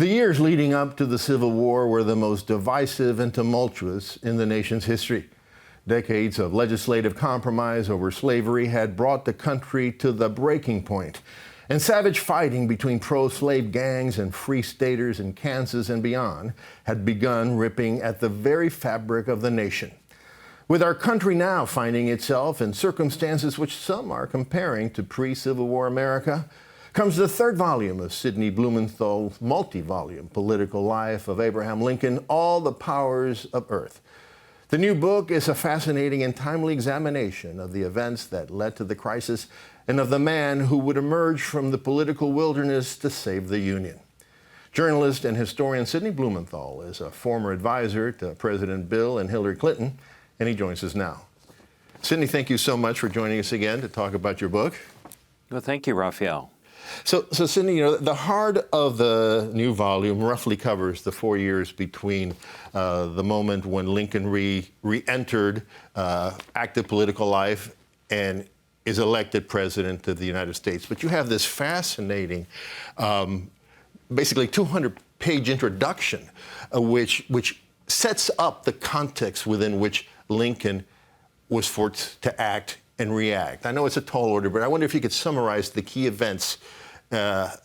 The years leading up to the Civil War were the most divisive and tumultuous in the nation's history. Decades of legislative compromise over slavery had brought the country to the breaking point, and savage fighting between pro-slave gangs and free staters in Kansas and beyond had begun ripping at the very fabric of the nation. With our country now finding itself in circumstances which some are comparing to pre-Civil War America, comes the third volume of Sidney Blumenthal's multi-volume political life of Abraham Lincoln, All the Powers of Earth. The new book is a fascinating and timely examination of the events that led to the crisis and of the man who would emerge from the political wilderness to save the Union. Journalist and historian Sidney Blumenthal is a former advisor to President Bill and Hillary Clinton, and he joins us now. Sidney, thank you so much for joining us again to talk about your book. Well, thank you, Raphael. So Sidney, the heart of the new volume roughly covers the 4 years between the moment when Lincoln re-entered active political life and is elected president of the United States. But you have this fascinating, basically 200-page introduction, which sets up the context within which Lincoln was forced to act and react. I know it's a tall order, but I wonder if you could summarize the key events that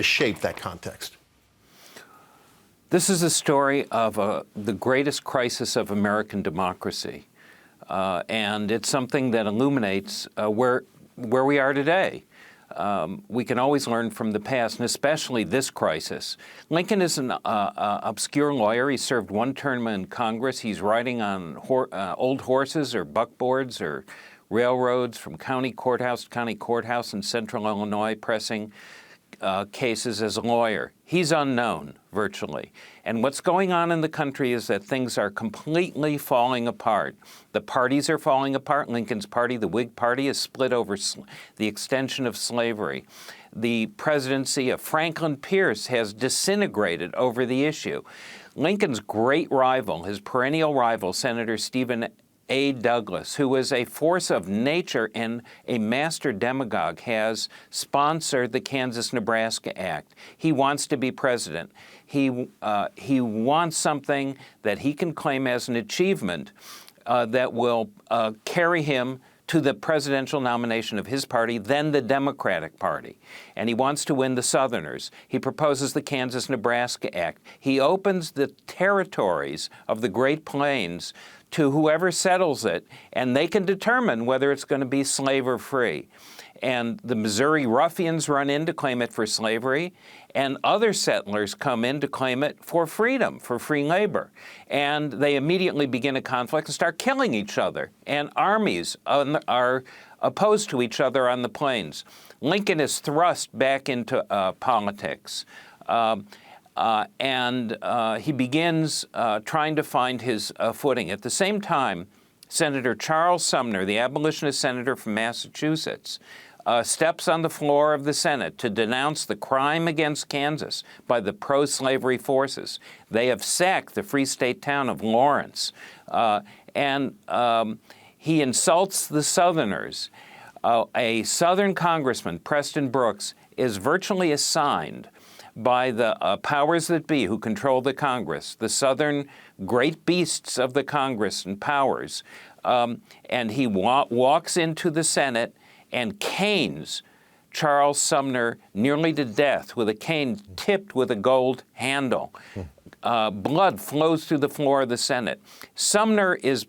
shaped that context. This is a story of the greatest crisis of American democracy, and it's something that illuminates where we are today. We can always learn from the past, and especially this crisis. Lincoln is an obscure lawyer. He served one term in Congress. He's riding on old horses or buckboards or railroads from county courthouse to county courthouse in central Illinois, pressing cases as a lawyer. He's unknown, virtually. And what's going on in the country is that things are completely falling apart. The parties are falling apart. Lincoln's party, the Whig Party, is split over the extension of slavery. The presidency of Franklin Pierce has disintegrated over the issue. Lincoln's great rival, his perennial rival, Senator Stephen A. Douglas, who is a force of nature and a master demagogue, has sponsored the Kansas-Nebraska Act. He wants to be president. He wants something that he can claim as an achievement that will carry him to the presidential nomination of his party, then the Democratic Party. And he wants to win the Southerners. He proposes the Kansas-Nebraska Act. He opens the territories of the Great Plains to whoever settles it, and they can determine whether it's going to be slave or free. And the Missouri ruffians run in to claim it for slavery, and other settlers come in to claim it for freedom, for free labor. And they immediately begin a conflict and start killing each other. And armies are opposed to each other on the plains. Lincoln is thrust back into politics. And he begins trying to find his footing. At the same time, Senator Charles Sumner, the abolitionist senator from Massachusetts, steps on the floor of the Senate to denounce the crime against Kansas by the pro-slavery forces. They have sacked the Free State town of Lawrence, and he insults the Southerners. A Southern congressman, Preston Brooks, is virtually assigned by the powers that be who control the Congress, the Southern great beasts of the Congress and powers, and he walks into the Senate and canes Charles Sumner nearly to death with a cane tipped with a gold handle. Blood flows through the floor of the Senate. Sumner is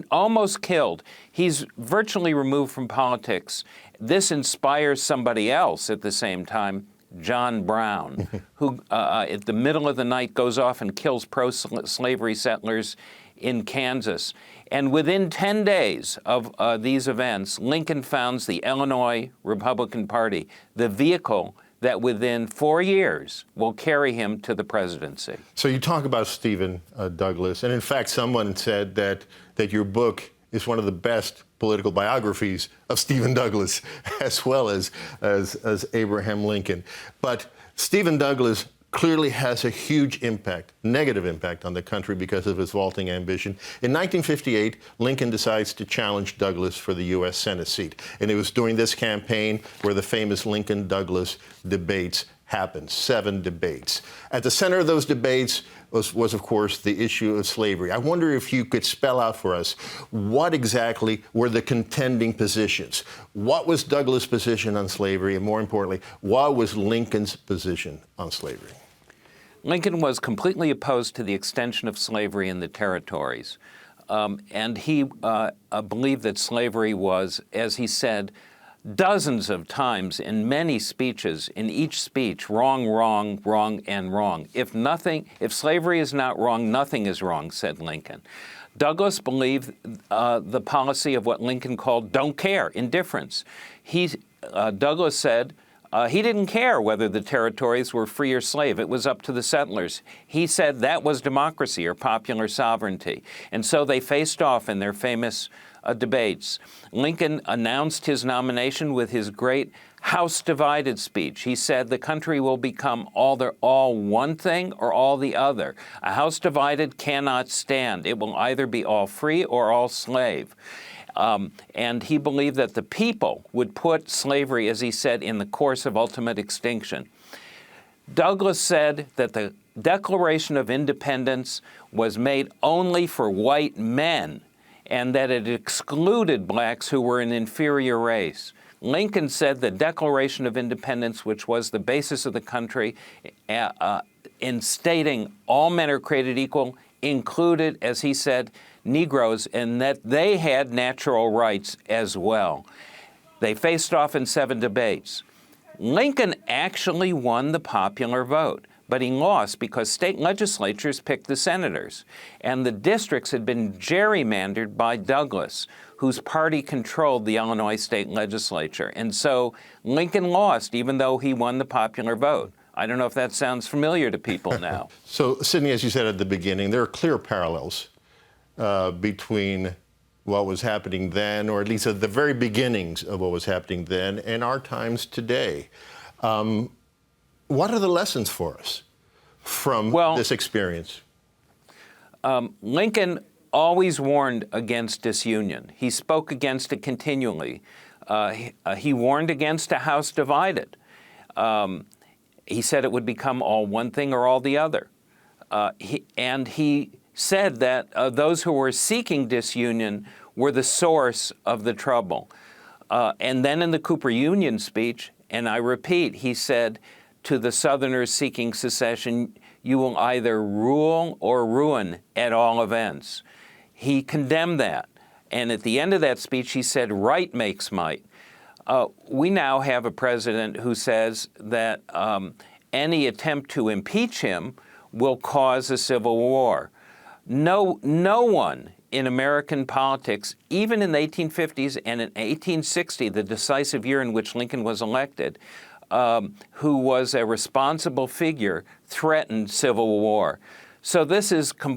almost killed. He's virtually removed from politics. This inspires somebody else at the same time, John Brown, who at the middle of the night goes off and kills pro-slavery settlers in Kansas. And within 10 days of these events, Lincoln founds the Illinois Republican Party, the vehicle that within 4 years will carry him to the presidency. So you talk about Stephen Douglas, and in fact, someone said that your book is one of the best political biographies of Stephen Douglas, as well as Abraham Lincoln. But Stephen Douglas clearly has a huge impact, negative impact on the country because of his vaulting ambition. In 1958, Lincoln decides to challenge Douglas for the U.S. Senate seat. And it was during this campaign where the famous Lincoln-Douglas debates happened, 7 debates. At the center of those debates was, of course, the issue of slavery. I wonder if you could spell out for us what exactly were the contending positions. What was Douglas' position on slavery? And more importantly, what was Lincoln's position on slavery? Lincoln was completely opposed to the extension of slavery in the territories. And he believed that slavery was, as he said, dozens of times in many speeches, in each speech, wrong, wrong, wrong, and wrong. If slavery is not wrong, nothing is wrong, said Lincoln. Douglas believed the policy of what Lincoln called don't care, indifference. Douglas said he didn't care whether the territories were free or slave. It was up to the settlers. He said that was democracy or popular sovereignty. And so they faced off in their famous debates. Lincoln announced his nomination with his great House divided speech. He said the country will become all one thing or all the other. A house divided cannot stand. It will either be all free or all slave. And he believed that the people would put slavery, as he said, in the course of ultimate extinction. Douglas said that the Declaration of Independence was made only for white men and that it excluded blacks who were an inferior race. Lincoln said the Declaration of Independence, which was the basis of the country, in stating all men are created equal, included, as he said, Negroes, and that they had natural rights as well. They faced off in 7 debates. Lincoln actually won the popular vote, but he lost because state legislatures picked the senators, and the districts had been gerrymandered by Douglas, whose party controlled the Illinois state legislature. And so Lincoln lost, even though he won the popular vote. I don't know if that sounds familiar to people now. So, Sidney, as you said at the beginning, there are clear parallels between what was happening then, or at least at the very beginnings of what was happening then, and our times today. What are the lessons for us from this experience? Lincoln always warned against disunion. He spoke against it continually. He warned against a house divided. He said it would become all one thing or all the other. And he said that those who were seeking disunion were the source of the trouble. And then in the Cooper Union speech, and I repeat, he said to the Southerners seeking secession, you will either rule or ruin at all events. He condemned that. And at the end of that speech, he said, right makes might. We now have a president who says that any attempt to impeach him will cause a civil war. No one in American politics, even in the 1850s and in 1860, the decisive year in which Lincoln was elected, who was a responsible figure, threatened civil war. So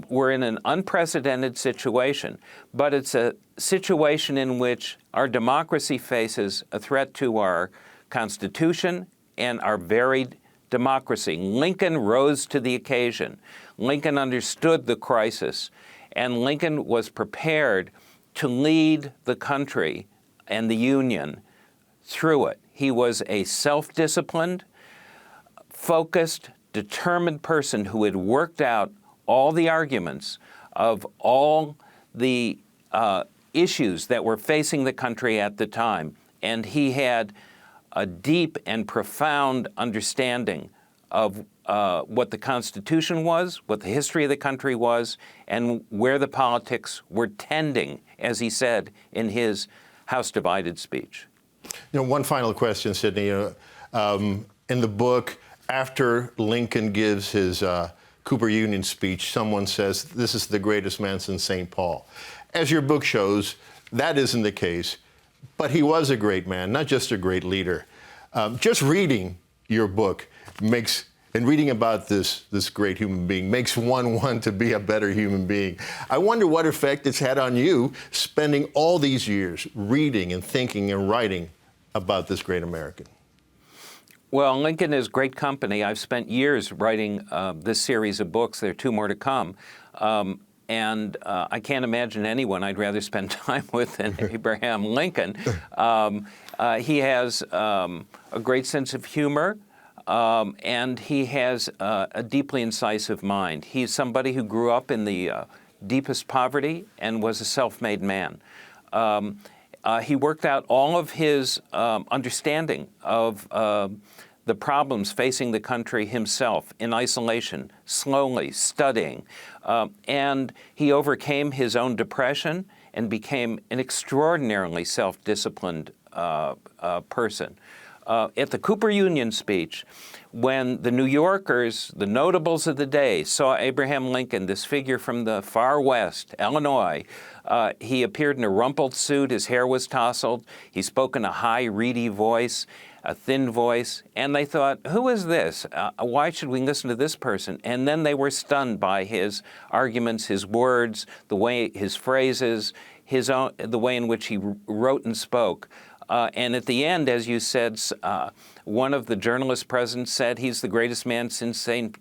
we're in an unprecedented situation, but it's a situation in which our democracy faces a threat to our Constitution and our varied democracy. Lincoln rose to the occasion. Lincoln understood the crisis, and Lincoln was prepared to lead the country and the Union through it. He was a self-disciplined, focused, determined person who had worked out all the arguments of all the issues that were facing the country at the time. And he had a deep and profound understanding of what the Constitution was, what the history of the country was, and where the politics were tending, as he said in his House Divided speech. You know, one final question, Sidney. In the book, after Lincoln gives his Cooper Union speech, someone says, this is the greatest man since St. Paul. As your book shows, that isn't the case, but he was a great man, not just a great leader. Just reading your book and reading about this great human being makes one want to be a better human being. I wonder what effect it's had on you, spending all these years reading and thinking and writing about this great American. Well, Lincoln is great company. I've spent years writing this series of books. There are 2 more to come. And I can't imagine anyone I'd rather spend time with than Abraham Lincoln. He has a great sense of humor. and he has a deeply incisive mind. He's somebody who grew up in the deepest poverty and was a self-made man. He worked out all of his understanding of the problems facing the country himself in isolation, slowly studying. And he overcame his own depression and became an extraordinarily self-disciplined person. At the Cooper Union speech, when the New Yorkers, the notables of the day, saw Abraham Lincoln, this figure from the far west, Illinois, he appeared in a rumpled suit, his hair was tousled, he spoke in a high, reedy voice, a thin voice, and they thought, who is this? Why should we listen to this person? And then they were stunned by his arguments, his words, the way, his phrases, the way in which he wrote and spoke. And at the end, as you said, one of the journalist presidents said he's the greatest man since St.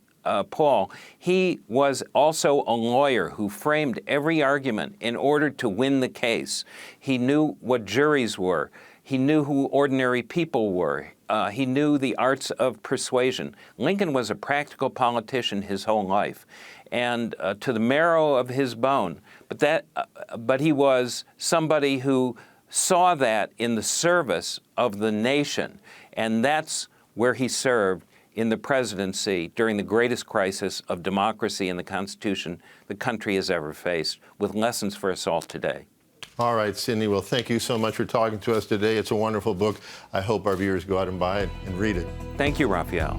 Paul. He was also a lawyer who framed every argument in order to win the case. He knew what juries were. He knew who ordinary people were. He knew the arts of persuasion. Lincoln was a practical politician his whole life, and to the marrow of his bone. But he was somebody who saw that in the service of the nation, and that's where he served in the presidency during the greatest crisis of democracy and the Constitution the country has ever faced, with lessons for us all today. All right, Sidney. Well, thank you so much for talking to us today. It's a wonderful book. I hope our viewers go out and buy it and read it. Thank you, Raphael.